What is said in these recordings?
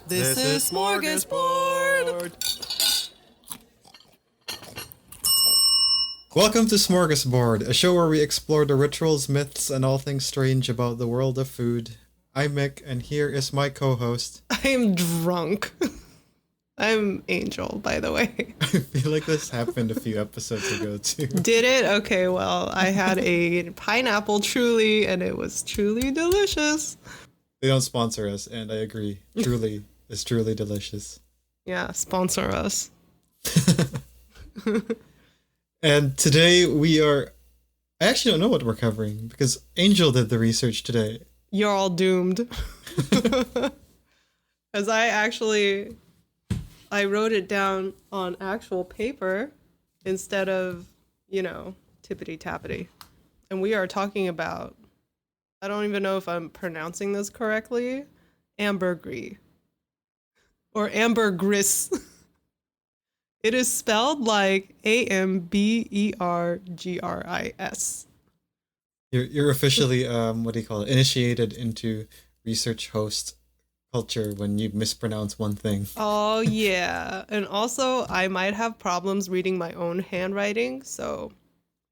This is Smörgåsbord. Welcome to Smörgåsbord, a show where we explore the rituals, myths, and all things strange about the world of food. I'm Mick, and here is my co-host. I am drunk. I'm Angel, by the way. I feel like this happened a few episodes ago, too. Did it? Okay, well, I had a pineapple truly, and it was truly delicious. They don't sponsor us, and I agree. Truly, it's truly delicious. Yeah, sponsor us. And today I actually don't know what we're covering, because Angel did the research today. You're all doomed. As I wrote it down on actual paper instead of, tippity-tappity. And we are talking about, I don't even know if I'm pronouncing this correctly, Ambergris. Or Ambergris. It is spelled like Ambergris. You're officially, initiated into research host culture when you mispronounce one thing. Oh, yeah. And also, I might have problems reading my own handwriting, so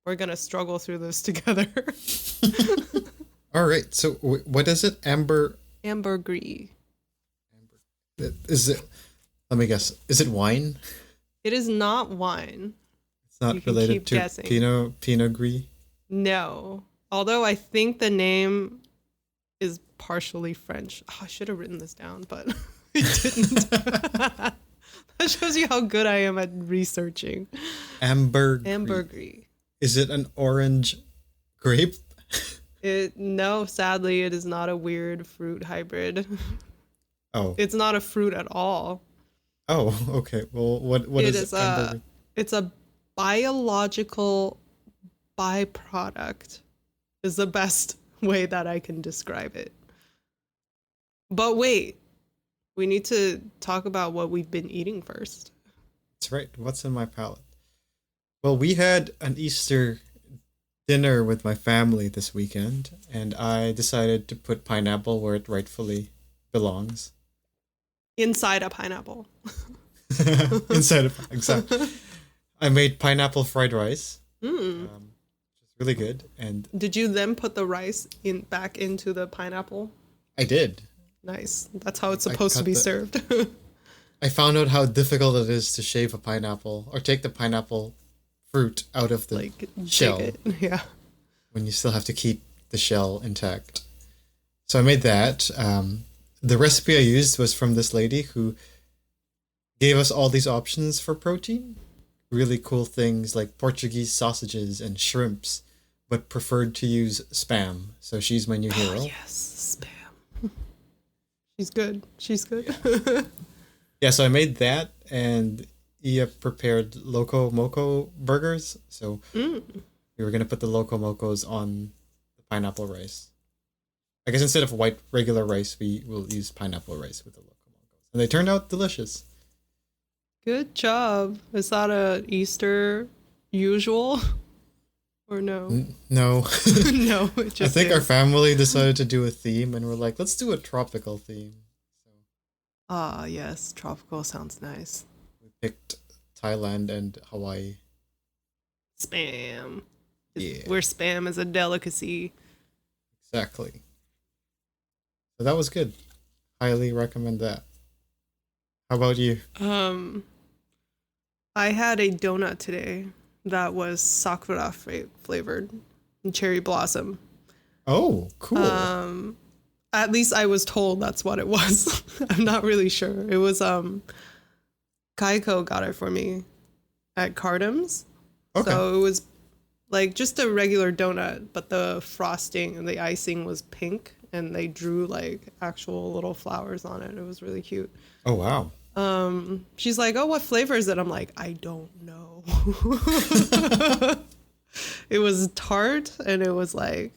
we're going to struggle through this together. All right, so what is it? Ambergris. Is it, let me guess, is it wine? It is not wine. It's not related to guessing. Pinot Gris? No. Although I think the name is partially French. Oh, I should have written this down, but I didn't. That shows you how good I am at researching. Ambergris. Is it an orange grape? No, sadly, it is not a weird fruit hybrid. Oh. It's not a fruit at all. Oh, okay. Well, what is Ambergris? It's a biological byproduct is the best way that I can describe it. But wait, we need to talk about what we've been eating first. That's right. What's in my palate? Well, we had an Easter dinner with my family this weekend, and I decided to put pineapple where it rightfully belongs. Inside a pineapple. Exactly. I made pineapple fried rice. Which is really good. And did you then put the rice back into the pineapple? I did. Nice. That's how it's supposed to be served. I found out how difficult it is to shave a pineapple or take the pineapple fruit out of the shell. Yeah. When you still have to keep the shell intact. So I made that. The recipe I used was from this lady who gave us all these options for protein. Really cool things like Portuguese sausages and shrimps, but preferred to use Spam. So she's my new hero. Oh, yes, Spam. She's good. Yeah, so I made that, and Ia prepared Loco Moco burgers. So we were going to put the Loco Mocos on the pineapple rice. I guess instead of white regular rice, we will use pineapple rice with the Loco Mocos. And they turned out delicious. Good job. Is that a Easter usual? Or no? No. No, it just I think is. our family decided to do a theme, and we're like, let's do a tropical theme. Ah, yes. Tropical sounds nice. We picked Thailand and Hawaii. Spam. Yeah. Where Spam is a delicacy. Exactly. So that was good. Highly recommend that. How about you? I had a donut today that was sakura flavored and cherry blossom. Oh, cool. At least I was told that's what it was. I'm not really sure. It was Kaiko got it for me at Cardam's. Okay. So it was like just a regular donut, but the frosting and the icing was pink, and they drew like actual little flowers on it. It was really cute. Oh, wow. She's like, oh, what flavor is it? I'm like, I don't know. It was tart, and it was like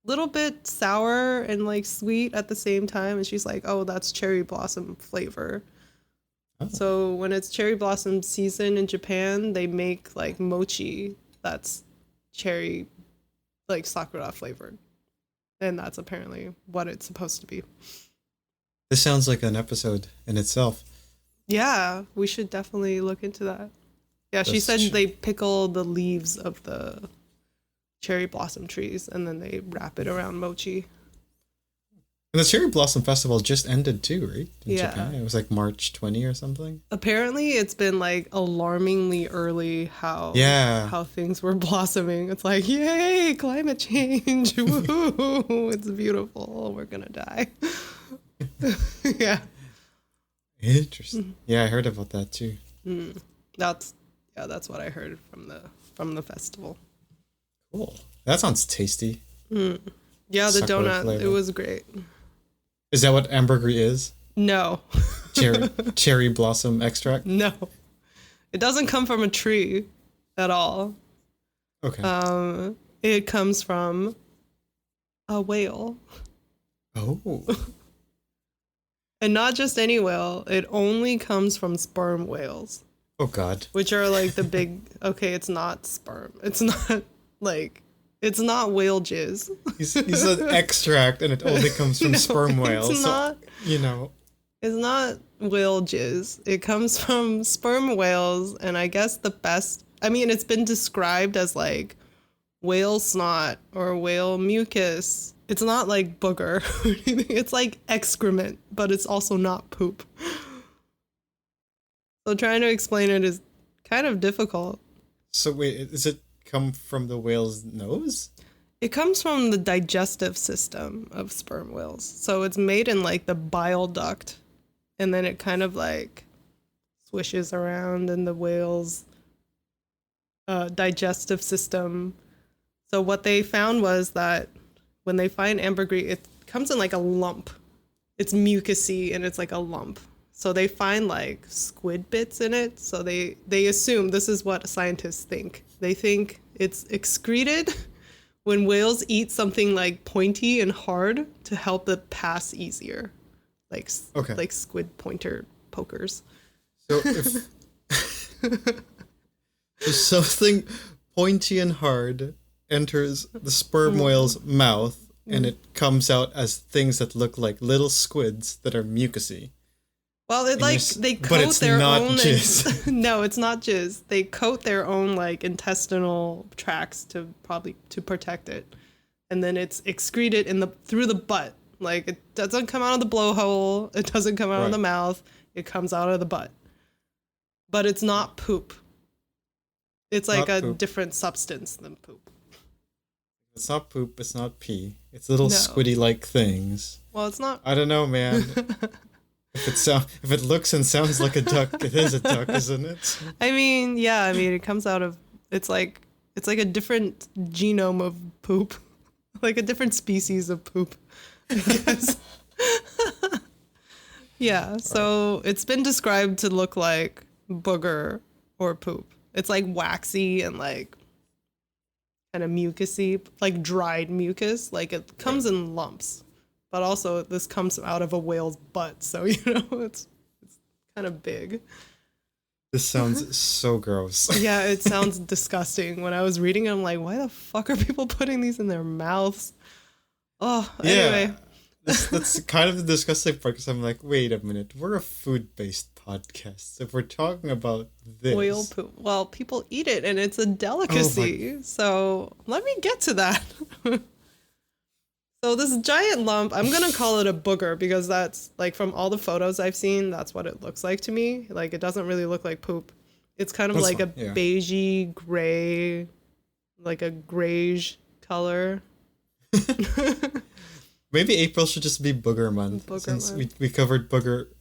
a little bit sour and like sweet at the same time. And she's like, oh, that's cherry blossom flavor. Oh. So when it's cherry blossom season in Japan, they make like mochi that's cherry, like sakura flavored. And that's apparently what it's supposed to be. This sounds like an episode in itself. Yeah, we should definitely look into that. Yeah, she That's said tr- they pickle the leaves of the cherry blossom trees and then they wrap it around mochi. And the Cherry Blossom Festival just ended too, right? In Yeah. Japan. It was like March 20 or something. Apparently, it's been like alarmingly early how Yeah. how things were blossoming. It's like, yay, climate change. Woo, it's beautiful. We're gonna die. Yeah. Interesting. Yeah, I heard about that too. That's that's what I heard from the festival. Cool. That sounds tasty. Yeah, the Sakura donut, flavor. it was great. Is that what ambergris is? No. Cherry blossom extract? No. It doesn't come from a tree at all. Okay. It comes from a whale. Oh. And not just any whale, it only comes from sperm whales, Oh God. which are like the big, okay, it's not sperm. It's not like, it's not whale jizz. He said extract and it only comes from No, sperm whales. It's not, You know. it's not whale jizz. It comes from sperm whales. And I guess it's been described as like whale snot or whale mucus. It's not like booger or anything. It's like excrement, but it's also not poop. So trying to explain it is kind of difficult. So wait, does it come from the whale's nose? It comes from the digestive system of sperm whales. So it's made in like the bile duct, and then it kind of like swishes around in the whale's digestive system. So what they found was that when they find ambergris, it comes in like a lump. It's mucousy and it's like a lump. So they find like squid bits in it. So they assume, this is what scientists think. They think it's excreted when whales eat something like pointy and hard to help it pass easier, like like squid pointer pokers. So if something pointy and hard enters the sperm whale's mouth and it comes out as things that look like little squids that are mucousy. Well, And they but coat it's their not own. jizz. No, it's not jizz. They coat their own like intestinal tracts to protect it, and then it's excreted through the butt. Like it doesn't come out of the blowhole. It doesn't come out of the mouth. It comes out of the butt. But it's not poop. It's like a different substance than poop. It's not poop, it's not pee. It's little No. squiddy-like things. Well, it's not. I don't know, man. If it looks and sounds like a duck, it is a duck, isn't it? I mean, yeah. I mean, it comes out of. It's like a different genome of poop, like a different species of poop. I guess. Yeah. So it's been described to look like booger or poop. It's like waxy and like kind of mucusy, like dried mucus. Like it comes in lumps. But also, this comes out of a whale's butt, so it's kind of big. This sounds so gross. Yeah, it sounds disgusting. When I was reading it, I'm like, why the fuck are people putting these in their mouths? Oh, anyway. That's kind of the disgusting part because I'm like, wait a minute, we're a food-based podcast. If we're talking about this, Whale poop. Well, people eat it, and it's a delicacy. So let me get to that. So this giant lump, I'm going to call it a booger because that's, like, from all the photos I've seen, that's what it looks like to me. Like, it doesn't really look like poop. It's kind of like a beigey gray, like a grayish color. Maybe April should just be booger month since we covered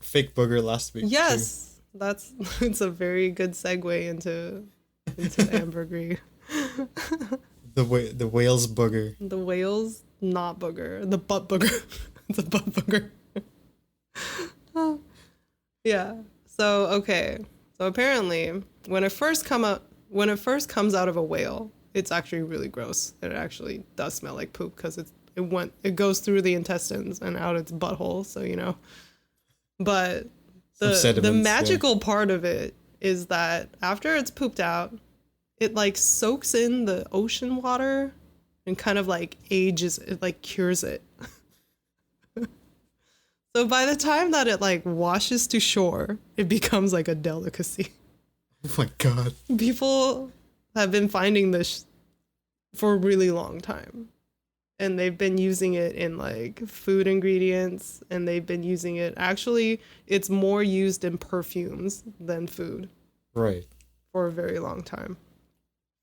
fake booger last week. Yes, it's a very good segue into ambergris. The whale's booger. The whale's not booger. The butt booger. It's a butt booger. Yeah. So okay. So apparently, when it first comes out of a whale, it's actually really gross. It actually does smell like poop because it goes through the intestines and out its butthole. So but the magical part of it is that after it's pooped out, it like soaks in the ocean water and kind of like ages it, like cures it. So by the time that it like washes to shore, it becomes like a delicacy. Oh my god. People have been finding this for a really long time. And they've been using it in like food ingredients, and they've been using it. Actually, it's more used in perfumes than food. Right. For a very long time.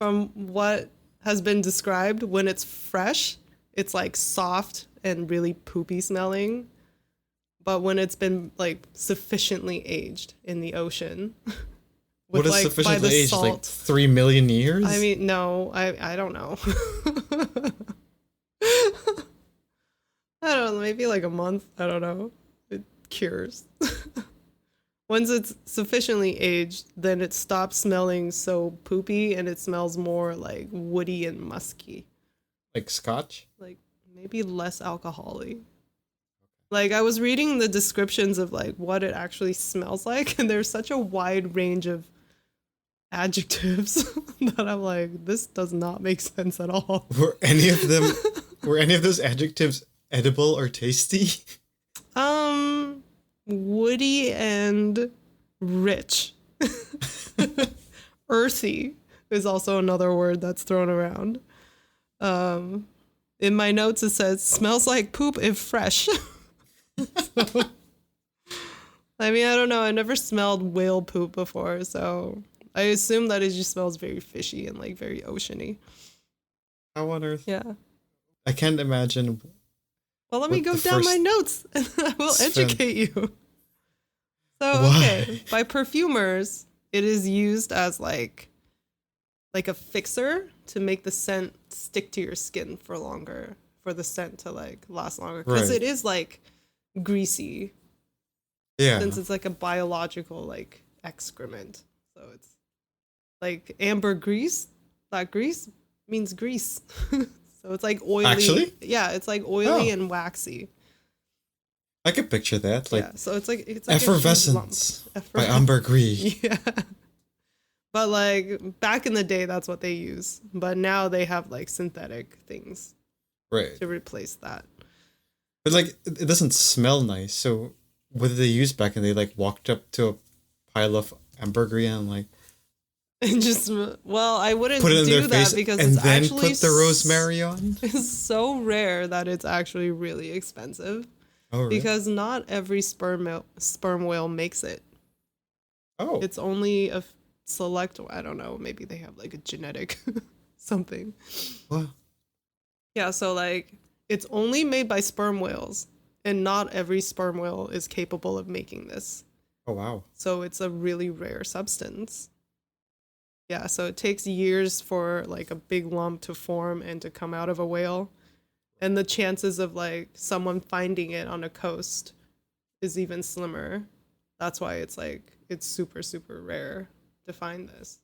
From what has been described, when it's fresh, it's like soft and really poopy smelling. But when it's been like sufficiently aged in the ocean, What is like, sufficiently aged? salt, Like 3 million years? I mean, no, I don't know. I don't know, maybe like a month. I don't know. It cures. Once it's sufficiently aged, then it stops smelling so poopy and it smells more like woody and musky. Like scotch? Like maybe less alcohol-y. Like I was reading the descriptions of like what it actually smells like, and there's such a wide range of adjectives that I'm like, this does not make sense at all. Were any of those adjectives edible or tasty? Woody and rich. Earthy is also another word that's thrown around. In my notes it says smells like poop if fresh. So, I mean, I don't know. I never smelled whale poop before, so I assume that it just smells very fishy and like very oceany. How on earth? Yeah. I can't imagine. Well, let me go down my notes and I will educate you. So, okay, by perfumers, it is used as like a fixer to make the scent stick to your skin for longer, for the scent to like last longer, because it is like greasy. Yeah. Since it's like a biological like excrement. So it's like ambergris. That grease means grease. So it's like oily. Actually? Yeah, it's like oily and waxy. I could picture that. Like, yeah, so it's like effervescence by Ambergris. Yeah. But like back in the day, that's what they use. But now they have like synthetic things to replace that. But like, it doesn't smell nice. So what did they use back? And they like walked up to a pile of ambergris and like, and just, well, I wouldn't put it in do their that face because and it's then actually put the rosemary on. It's so rare that it's actually really expensive. Oh, really? Because not every sperm whale makes it. Oh, it's only a select. I don't know. Maybe they have like a genetic something. Wow. Yeah. So like, it's only made by sperm whales, and not every sperm whale is capable of making this. Oh, wow. So it's a really rare substance. Yeah, so it takes years for like a big lump to form and to come out of a whale. And the chances of like someone finding it on a coast is even slimmer. That's why it's like, it's super, super rare to find this.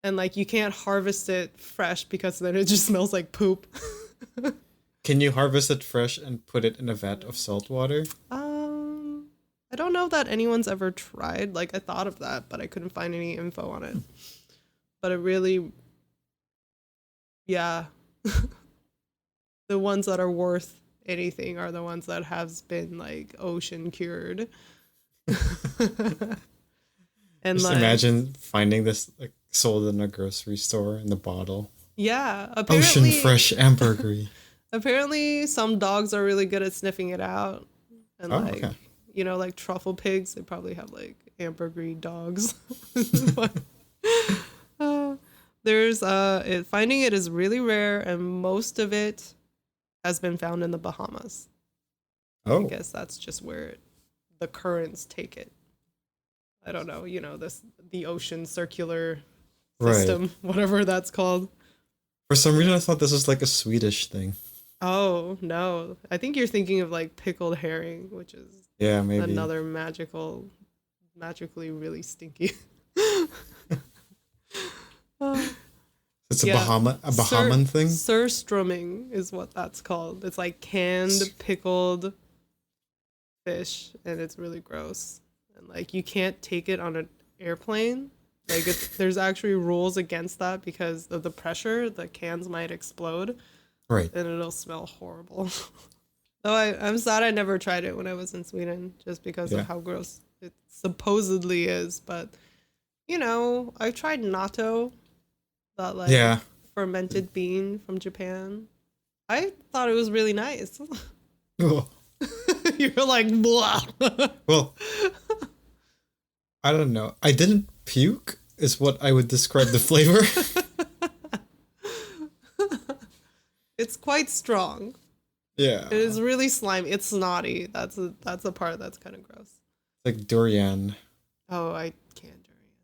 And like, you can't harvest it fresh because then it just smells like poop. Can you harvest it fresh and put it in a vat of salt water? I don't know that anyone's ever tried. Like I thought of that, but I couldn't find any info on it. But it really, yeah. The ones that are worth anything are the ones that have been like ocean cured. And just like, imagine finding this like sold in a grocery store in the bottle. Yeah, apparently Ocean fresh ambergris. Apparently some dogs are really good at sniffing it out. And like, okay. You know, like truffle pigs, they probably have like ambergris dogs. There's finding it is really rare, and most of it has been found in the Bahamas. Oh. I guess that's just where the currents take it. I don't know, you know, the ocean circular system, whatever that's called. For some reason I thought this was like a Swedish thing. Oh, no. I think you're thinking of like pickled herring, which is maybe another magically really stinky. It's a Bahaman thing? Surströmming is what that's called. It's like canned, pickled fish, and it's really gross. And like you can't take it on an airplane. Like there's actually rules against that because of the pressure. The cans might explode. Right. And it'll smell horrible. Though I'm sad I never tried it when I was in Sweden, just because Yeah. of how gross it supposedly is. But I've tried natto, that like Yeah. fermented bean from Japan. I thought it was really nice. Oh, You're like, blah. well, I don't know. I didn't puke, is what I would describe the flavor. It's quite strong. Yeah. It is really slimy. It's snotty. That's a part that's kind of gross. Like durian. Oh, I can't durian.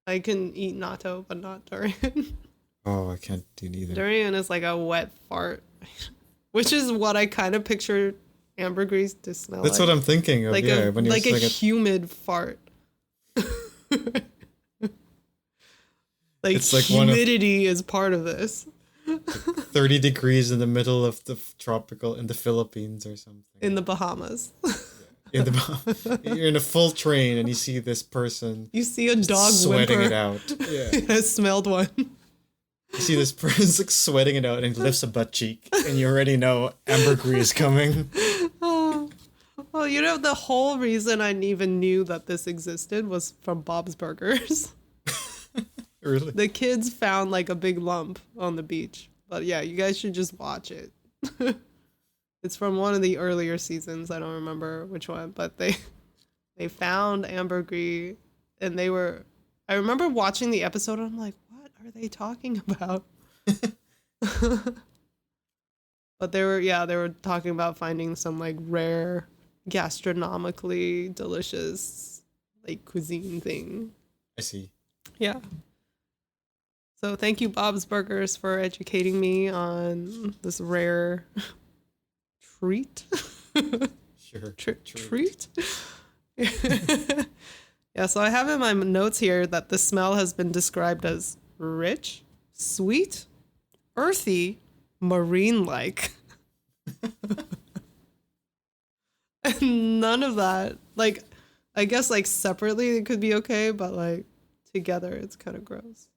I can eat natto, but not durian. Oh, I can't do neither. Durian is like a wet fart, which is what I kind of pictured ambergris to smell That's like. what I'm thinking of. Like Yeah, a when you're like a like humid fart. Like It's like one of- humidity is part of this 30 degrees in the middle of the tropical in the Philippines or something. in the Bahamas. You're in a full train and you see this person You see a dog sweating whimper. it out. Yeah. I smelled one. You see this person like sweating it out and he lifts a butt cheek and you already know ambergris is coming. Oh. Well, the whole reason I even knew that this existed was from Bob's Burgers. Really? The kids found like a big lump on the beach. But yeah, you guys should just watch it. It's from one of the earlier seasons. I don't remember which one, but they found ambergris and I remember watching the episode and I'm like, what are they talking about? But they were talking about finding some like rare gastronomically delicious like cuisine thing. I see. Yeah. So thank you, Bob's Burgers, for educating me on this rare treat. Sure. Treat? Yeah, so I have in my notes here that the smell has been described as rich, sweet, earthy, marine-like. And none of that, like, I guess like separately it could be okay, but like together it's kind of gross.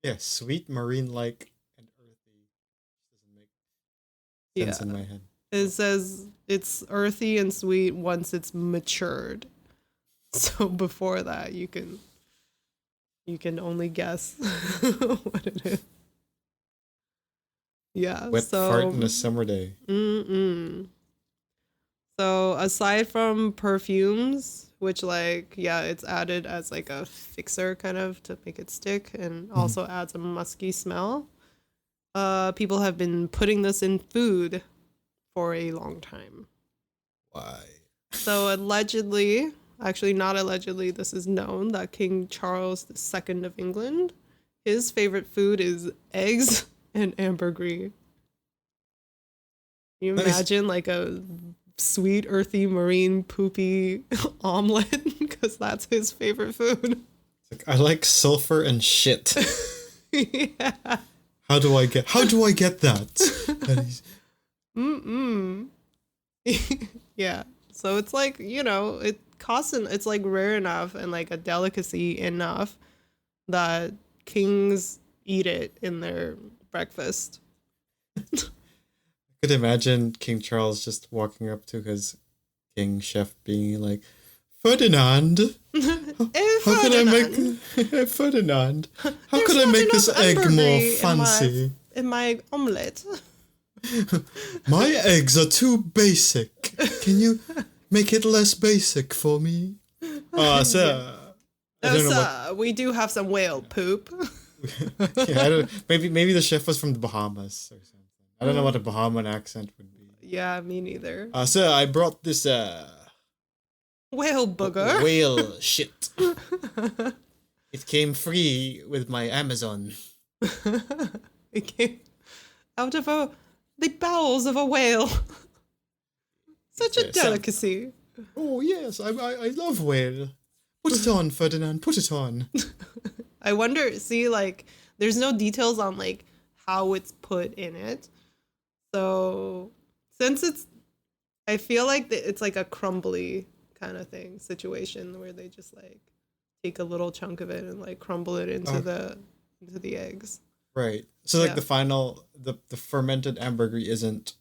Yeah, sweet, marine-like, and earthy. Doesn't make sense in my head. It says it's earthy and sweet once it's matured. So before that, you can only guess what it is. Yeah. Wet so fart in a summer day. So aside from perfumes, which it's added as like a fixer kind of to make it stick and also adds a musky smell. People have been putting this in food for a long time. Why? So actually not allegedly, this is known that King Charles II of England, his favorite food is eggs and ambergris. Can you imagine like a sweet, earthy, marine, poopy omelet? Because that's his favorite food. It's like, I like sulfur and shit. Yeah. How do I get that? Yeah. So it's like, it costs it's like rare enough and like a delicacy enough that kings eat it in their breakfast. I could imagine King Charles just walking up to his king chef being like, Ferdinand, how could I make Ferdinand? How could I make this egg more fancy? In my omelette. My eggs are too basic. Can you make it less basic for me? Sir. We do have some whale poop. Yeah, maybe the chef was from the Bahamas or something. I don't know what a Bahamian accent would be. Yeah, me neither. Sir, I brought this Whale booger. whale shit. It came free with my Amazon. It came out of the bowels of a whale. Such a delicacy. Oh yes, I love whale. Put it on, Ferdinand. Put it on. I wonder. See, like, there's no details on like how it's put in it. So since I feel like it's like a crumbly kind of situation where they just like take a little chunk of it and like crumble it into the eggs. Right. So like the final the fermented ambergris isn't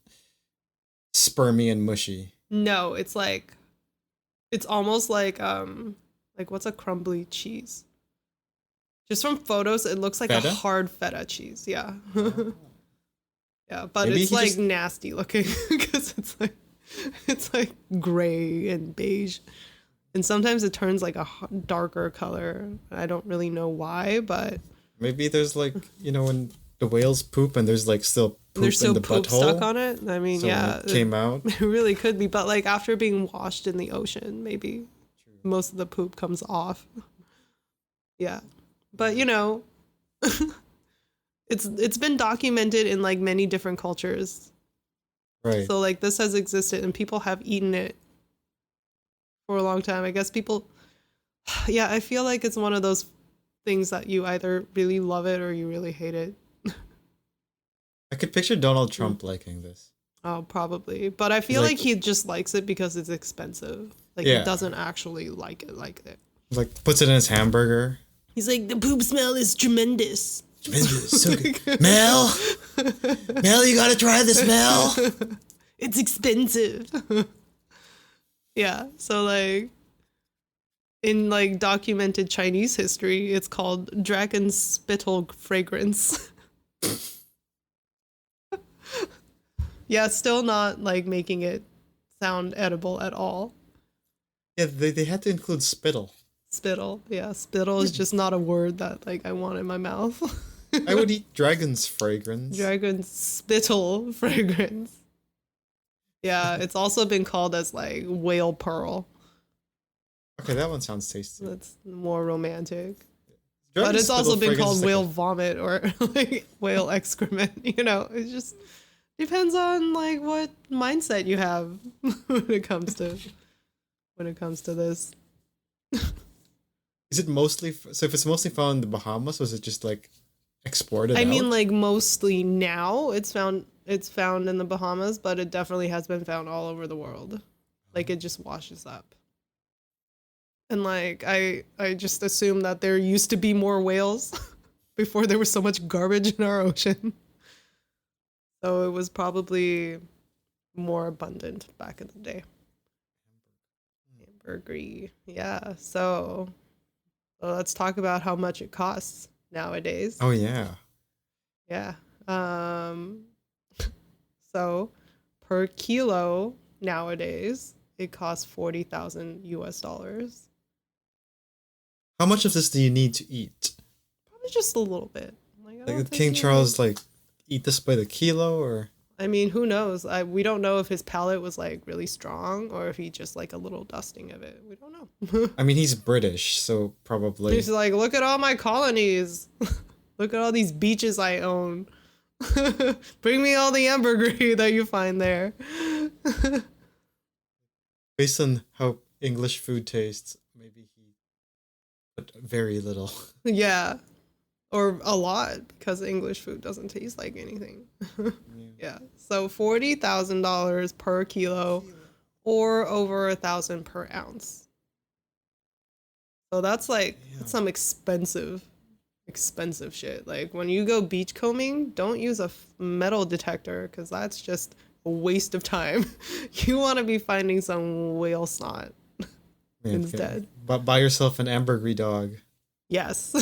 spermy and mushy. No, it's almost like what's a crumbly cheese? Just from photos, it looks like Feta? a hard feta cheese. Yeah. Oh. Yeah, but Maybe it's he like just- nasty looking because it's like gray and beige. And sometimes it turns like a darker color. I don't really know why, but Maybe there's like, when the whales poop and there's like still poop there's still in the poop butthole. stuck on it. I mean, So yeah, when it came out. it really could be. But like after being washed in the ocean, maybe most of the poop comes off. Yeah, but it's been documented in like many different cultures. Right. So like this has existed and people have eaten it for a long time. I guess people, yeah, I feel like it's one of those things that you either really love it or you really hate it. I could picture Donald Trump liking this. Oh, probably. But I feel like he just likes it because it's expensive. Like Yeah. he doesn't actually like it. Like puts it in his hamburger. He's like, the poop smell is tremendous. So good. Mel, you gotta try this, Mel. It's expensive. Yeah, so like in like documented Chinese history, it's called dragon spittle fragrance. Yeah, still not like making it sound edible at all. Yeah, they had to include spittle. Spittle. Yeah, spittle is just not a word that like I want in my mouth. I would eat dragon's fragrance. Dragon spittle fragrance. Yeah, it's also been called as like whale pearl. Okay, that one sounds tasty. That's more romantic. Dragon But it's also spittle been fragrance called is like whale vomit or like whale excrement. It just depends on like what mindset you have when it comes to this. Is it mostly so? If it's mostly found in the Bahamas, was it just like exported? I mean, out? like mostly now it's found in the Bahamas, but it definitely has been found all over the world. Like it just washes up. And like I just assume that there used to be more whales before there was so much garbage in our ocean. So it was probably more abundant back in the day. Ambergris. Yeah. So let's talk about how much it costs nowadays. Oh yeah. Yeah. So per kilo nowadays, it costs $40,000. How much of this do you need to eat? Probably just a little bit. Like, I Like don't did think King you Charles like eat this by the kilo or? I mean, who knows? We don't know if his palate was like really strong or if he just like a little dusting of it. We don't know. I mean, he's British, so probably. He's like, look at all my colonies. Look at all these beaches I own. Bring me all the ambergris that you find there. Based on how English food tastes, maybe he put very little. Yeah. Or a lot because English food doesn't taste like anything. Yeah. So $40,000 per kilo or over $1,000 per ounce. So that's like that's some expensive shit. Like when you go beach combing, don't use a metal detector because that's just a waste of time. You want to be finding some whale snot instead. But buy yourself an ambergris dog Yes.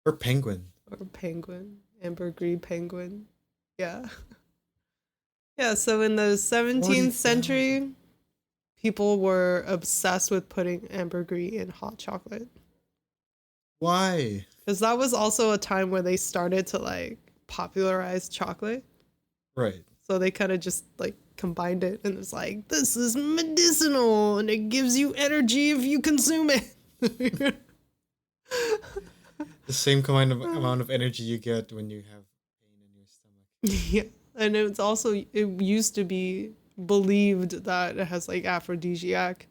or penguin. Or penguin. Ambergris penguin. Yeah. Yeah, so in the 17th century, people were obsessed with putting ambergris in hot chocolate. Why? Because that was also a time where they started to like popularize chocolate. Right. So they kind of just like combined it and it's like, this is medicinal and it gives you energy if you consume it. The same kind of amount of energy you get when you have pain in your stomach. Yeah. And it used to be believed that it has like aphrodisiac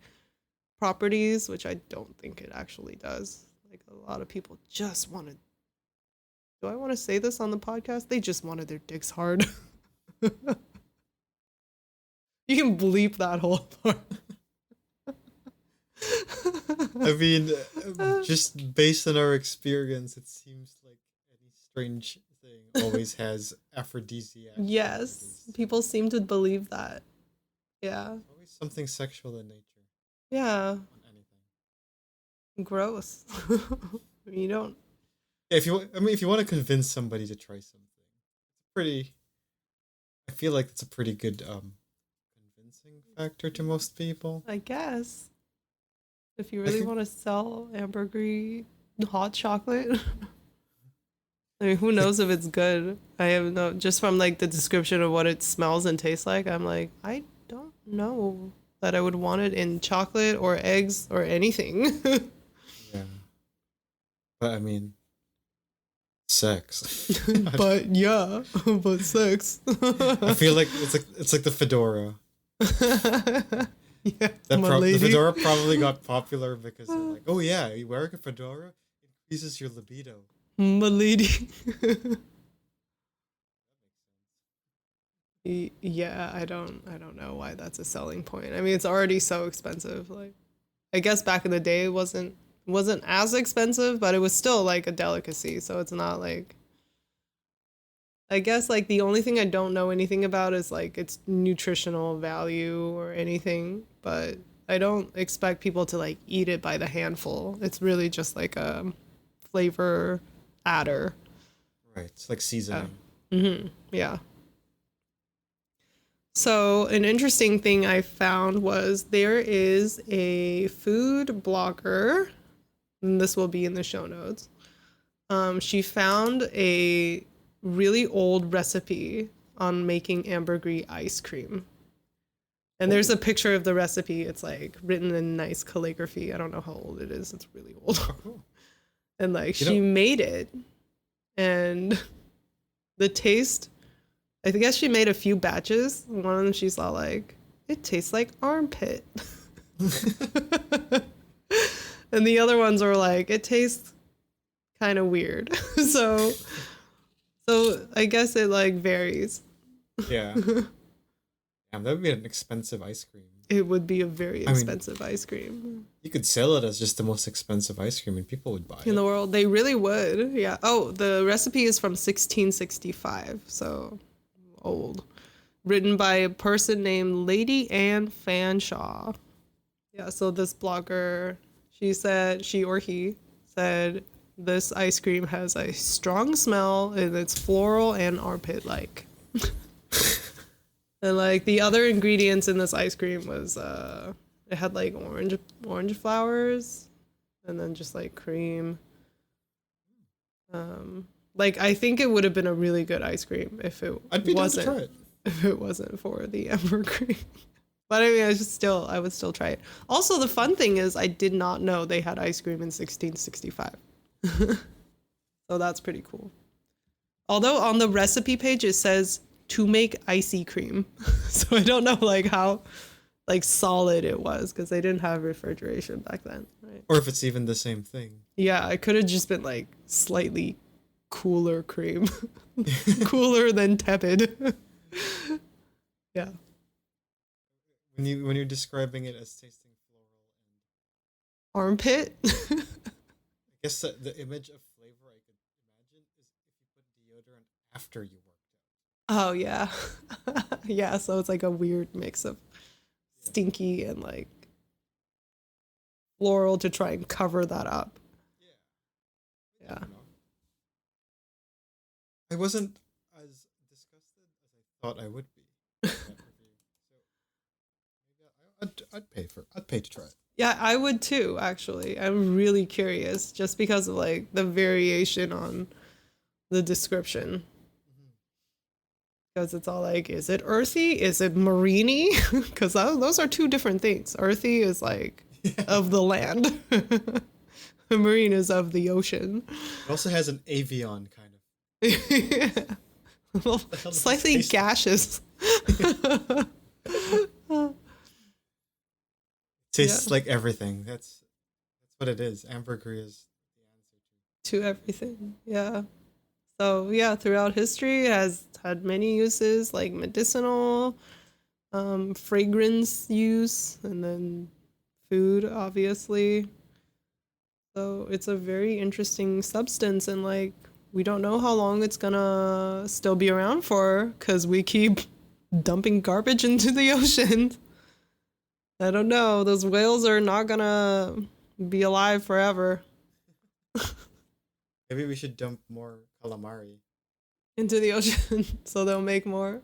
properties, which I don't think it actually does. Like a lot of people just wanted. Do I want to say this on the podcast? They just wanted their dicks hard. You can bleep that whole part. I mean, just based on our experience, it seems like any strange thing always has aphrodisiac. Yes, properties. people seem to believe that. Yeah. Always something sexual in nature Yeah. on anything. Gross. You don't. Yeah, if you want to convince somebody to try something, it's pretty. I feel like it's a pretty good convincing factor to most people. I guess. If you I really think want to sell ambergris hot chocolate. I mean, who knows if it's good? I have no, just from like the description of what it smells and tastes like, I'm like, I don't know that I would want it in chocolate or eggs or anything. yeah, but I mean, sex. But yeah, but sex. I feel like it's like the fedora. Yeah, That my the lady. fedora probably got popular because they're like, oh yeah, you wear a fedora, increases your libido. My lady. Yeah, I don't know why that's a selling point. I mean, it's already so expensive. Like, I guess back in the day it wasn't as expensive, but it was still like a delicacy. So it's not like, I guess like the only thing I don't know anything about is like its nutritional value or anything, but I don't expect people to like eat it by the handful. It's really just like a flavor adder. Right, it's like seasoning. Yeah. So, an interesting thing I found was there is a food blogger, and this will be in the show notes. She found a really old recipe on making ambergris ice cream. And there's a picture of the recipe. It's like written in nice calligraphy. I don't know how old it is. It's really old. Oh, And like You she know- made it, and the taste, I guess she made a few batches. One of them she's all like, it tastes like armpit. And the other ones are like, it tastes kind of weird. so I guess it like varies. yeah. Damn, that would be an expensive ice cream. It would be a very I mean- expensive ice cream You could sell it as just the most expensive ice cream, and people would buy in it. the world. They really would. Yeah. Oh, the recipe is from 1665, so old. Written by a person named Lady Anne Fanshawe. Yeah, so this blogger, she or he said this ice cream has a strong smell and it's floral and armpit like. And like the other ingredients in this ice cream was it had like orange flowers and then just like cream. Like I think it would have been a really good ice cream if it I'd be down to wasn't try it. if it wasn't for the ambergris. But I mean, I would still try it. Also, the fun thing is, I did not know they had ice cream in 1665. So that's pretty cool. Although on the recipe page it says to make icy cream, so I don't know like how like solid it was because they didn't have refrigeration back then, right? Or if it's even the same thing. Yeah, it could have just been like slightly cooler cream, cooler than tepid. Yeah. When you're describing it as tasting floral, Armpit. I guess the image of flavor I could imagine is if you put deodorant after you worked out. Oh yeah. Yeah, so it's like a weird mix of stinky and like floral to try and cover that up. Yeah. Yeah. I don't know. I wasn't as disgusted as I thought I would be. with that review. So maybe I'd pay to try it. Yeah, I would too, actually. I'm really curious just because of like the variation on the description. Because it's all like, is it earthy? Is it marine-y? Because those are two different things. Earthy is like of the land. Marine is of the ocean. It also has an avion kind of. Well, The hell does it slightly taste like? gaseous. Tastes Yeah. like everything. That's what it is. Ambergris is the answer To everything. Yeah. So yeah, throughout history it has had many uses like medicinal, fragrance use, and then food, obviously. So it's a very interesting substance, and like we don't know how long it's gonna still be around for because we keep dumping garbage into the ocean. I don't know. Those whales are not gonna be alive forever. Maybe we should dump more calamari. Into the ocean so they'll make more.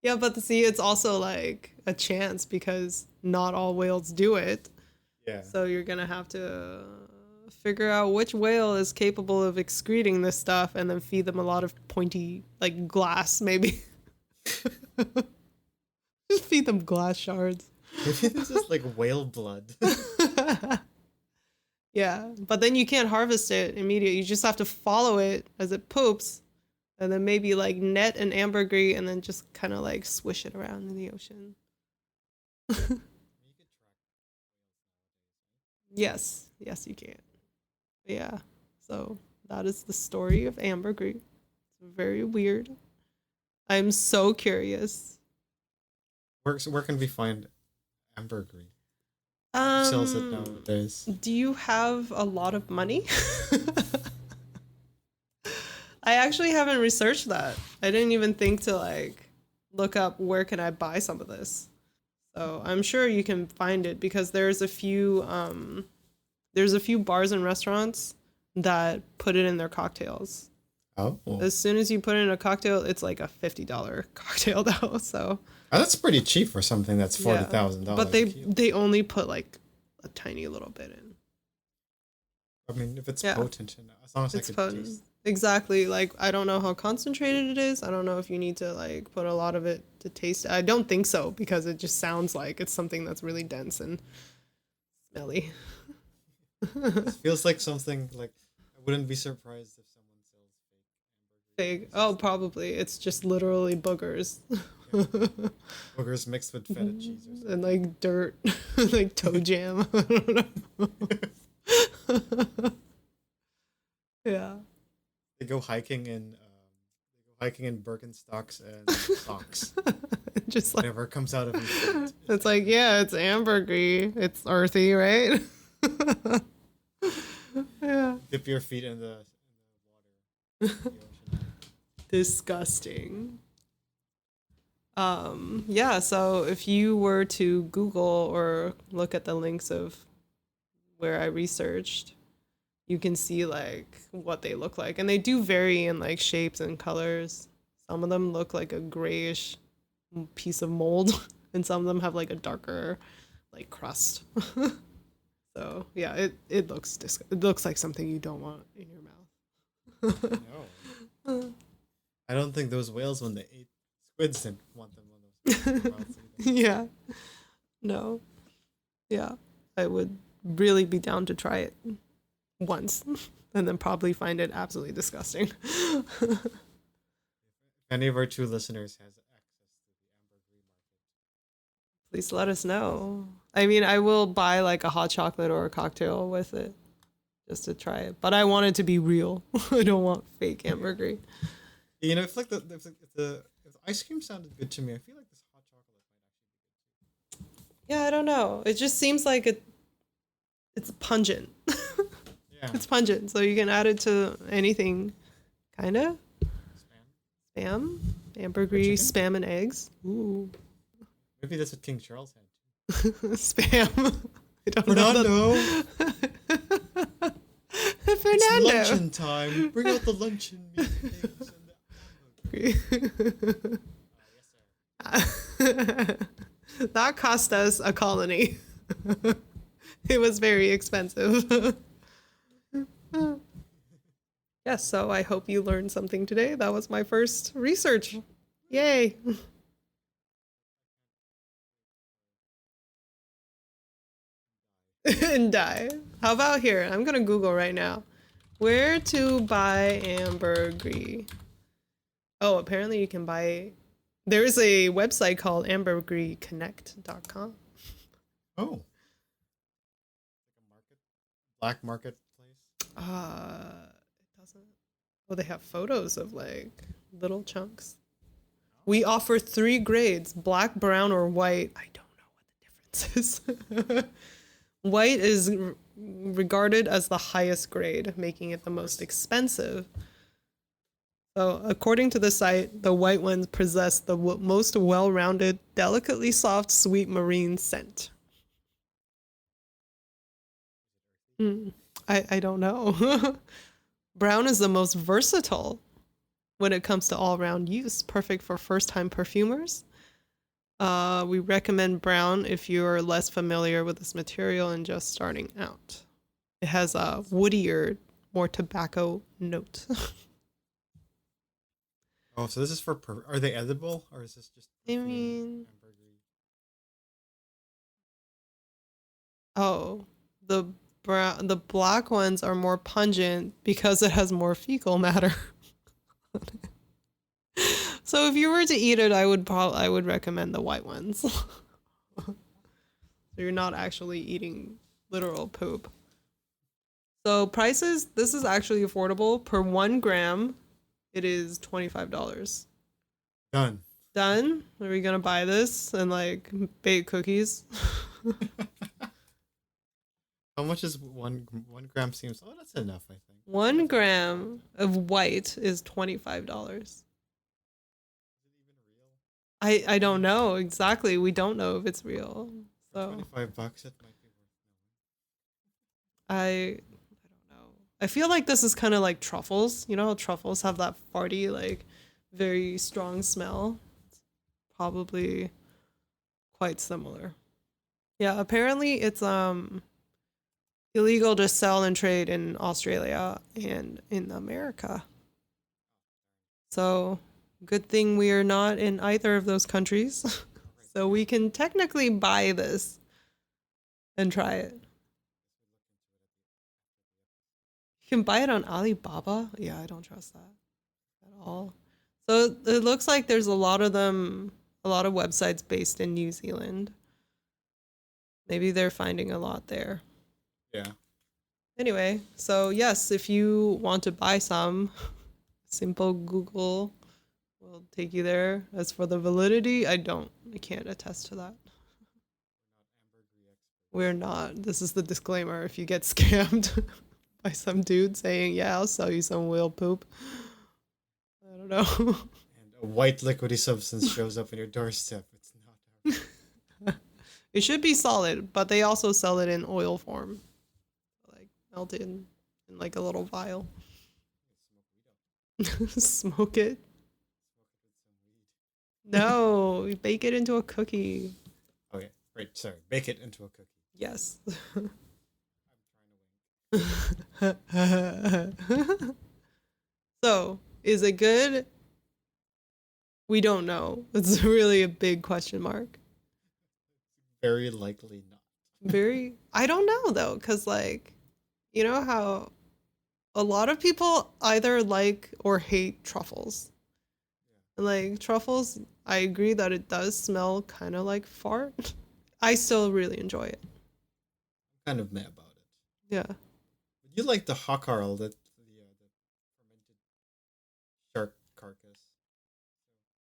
Yeah, but see, it's also like a chance because not all whales do it. Yeah. So you're gonna have to figure out which whale is capable of excreting this stuff and then feed them a lot of pointy, like glass, maybe. Just feed them glass shards. Maybe this is like whale blood. Yeah, but then you can't harvest it immediately. You just have to follow it as it poops, and then maybe like net an ambergris and then just kind of like swish it around in the ocean. Yes, yes, you can. Yeah, so that is the story of ambergris. It's very weird. I'm so curious. Where can we find ambergris? Who sells it nowadays? Do you have a lot of money? I actually haven't researched that. I didn't even think to like look up where can I buy some of this. So I'm sure you can find it because there's a few bars and restaurants that put it in their cocktails. Oh. As soon as you put it in a cocktail, it's like a $50 cocktail though. So that's pretty cheap for something that's $40,000. But they only put like a tiny little bit in. I mean, if it's potent, as long as it's I can potent. taste. Exactly. Like I don't know how concentrated it is. I don't know if you need to like put a lot of it to taste it. I don't think so because it just sounds like it's something that's really dense and smelly. It feels like something like I wouldn't be surprised if someone sells fake ambergris. Oh, probably. It's just literally boogers. Boogers mixed with feta cheese or something. And like dirt, like toe jam. I don't know. Yeah. They go hiking in Birkenstocks and socks. Just like whatever comes out of your feet. It's like, yeah, it's ambergris. It's earthy, right? Yeah. Dip your feet in the water. The ocean. Disgusting. Yeah, so if you were to Google or look at the links of where I researched, you can see like what they look like. And they do vary in like shapes and colors. Some of them look like a grayish piece of mold and some of them have like a darker like crust. So yeah, it looks like something you don't want in your mouth. No. I don't think those whales when they ate squids didn't want them on those in their mouths either. Yeah. No. Yeah. I would really be down to try it once and then probably find it absolutely disgusting. If any of our two listeners has access to the ambergris market, please let us know. I mean, I will buy like a hot chocolate or a cocktail with it just to try it, but I want it to be real. I don't want fake ambergris. You know, if the ice cream sounded good to me, I feel like this hot chocolate might actually be good too. Yeah, I don't know. It just seems like it's pungent. Yeah. It's pungent, so you can add it to anything, kind of. Spam, ambergris, spam and eggs. Ooh. Maybe that's what King Charles had. Spam. I don't Fernando. know. Fernando. It's luncheon time. Bring out the luncheon meat, eggs, and the yes, sir. That cost us a colony. It was very expensive. Yes, so I hope you learned something today. That was my first research. Yay. And die. How about here? I'm gonna Google right now. Where to buy ambergris? Oh, apparently you can buy. There's a website called ambergrisconnect.com. Oh. Black marketplace? It doesn't. Oh, they have photos of like little chunks. We offer 3 grades: black, brown, or white. I don't know what the difference is. White is regarded as the highest grade, making it the most expensive. So, according to the site, the white ones possess the most well-rounded, delicately soft, sweet marine scent. I don't know. Brown is the most versatile when it comes to all-round use, perfect for first-time perfumers. We recommend brown if you're less familiar with this material and just starting out. It has a woodier, more tobacco note. Oh, so this is for are they edible or is this just? I mean, oh, the black ones are more pungent because it has more fecal matter. So if you were to eat it, I would recommend the white ones. So you're not actually eating literal poop. So prices, this is actually affordable. Per 1 gram, it is $25. Done. Done? Are we gonna buy this and like bake cookies? How much is one gram? Seems that's enough. I think 1 gram of white is $25. I don't know exactly. We don't know if it's real. So $25. It might be worth it. I don't know. I feel like this is kind of like truffles. You know how truffles have that farty, like very strong smell? It's probably quite similar. Yeah, apparently it's illegal to sell and trade in Australia and in America. So good thing we are not in either of those countries. So we can technically buy this and try it. You can buy it on Alibaba. Yeah, I don't trust that at all. So it looks like there's a lot of them, a lot of websites based in New Zealand. Maybe they're finding a lot there. Yeah. Anyway, so yes, if you want to buy some, simple Google will take you there. As for the validity, I can't attest to that. We're not. This is the disclaimer. If you get scammed by some dude saying, yeah, I'll sell you some whale poop. I don't know. And a white liquidy substance shows up on your doorstep. It's not. It should be solid, but they also sell it in oil form. Like melted in like a little vial. Smoke it. No, we bake it into a cookie. Okay, right. Sorry, bake it into a cookie. Yes. I'm trying to wink. So, is it good? We don't know. It's really a big question mark. Very likely not. I don't know though, because like, you know how a lot of people either like or hate truffles. And like truffles, I agree that it does smell kind of like fart. I still really enjoy it. I'm kind of mad about it. Yeah. Would you like the hockarl, the fermented shark carcass?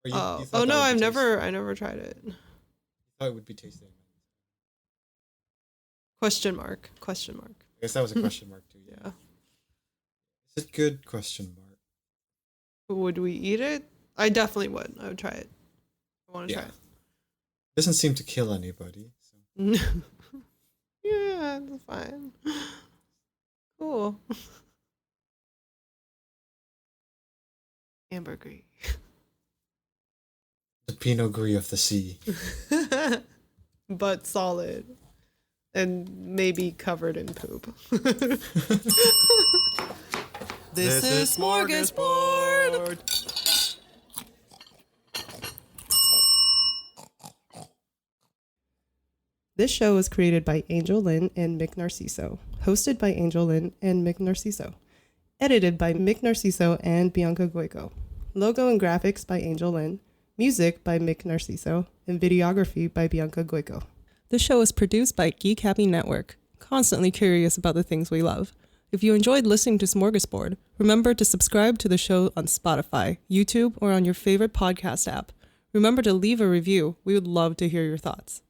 Or you thought that no, would be I never tried it. You thought it would be tasty. Question mark. Question mark. I guess that was a question mark too. Yeah. Is it good? Question mark. Would we eat it? I definitely would. I would try it. I want to try it. Doesn't seem to kill anybody. So. Yeah, that's fine. Cool. Ambergris. The Pinot Gris of the sea. But solid. And maybe covered in poop. This is Smörgåsbord! This show was created by Angel Lin and Mick Narciso, hosted by Angel Lin and Mick Narciso, edited by Mick Narciso and Bianca Goico, logo and graphics by Angel Lin, music by Mick Narciso, and videography by Bianca Goico. The show is produced by Geek Happy Network, constantly curious about the things we love. If you enjoyed listening to Smörgåsbord, remember to subscribe to the show on Spotify, YouTube, or on your favorite podcast app. Remember to leave a review. We would love to hear your thoughts.